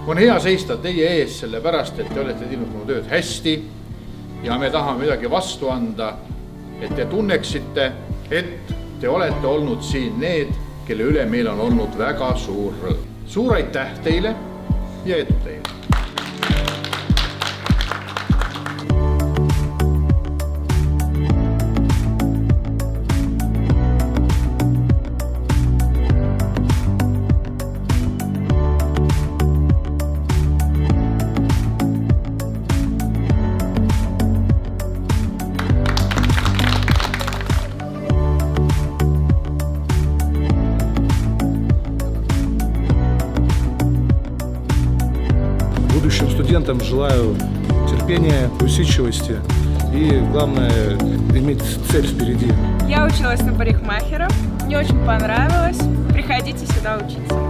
on hea seista teie ees sellepärast, et te olete teinud oma tööd hästi ja me tahame midagi vastu anda, et te tunneksite, et te olete olnud siin need, kelle üle meil on olnud väga suur rõõm. Suur aitäh teile ja edu teile! Будущим студентам желаю терпения, усидчивости и, главное, иметь цель впереди. Я училась на парикмахера, мне очень понравилось. Приходите сюда учиться.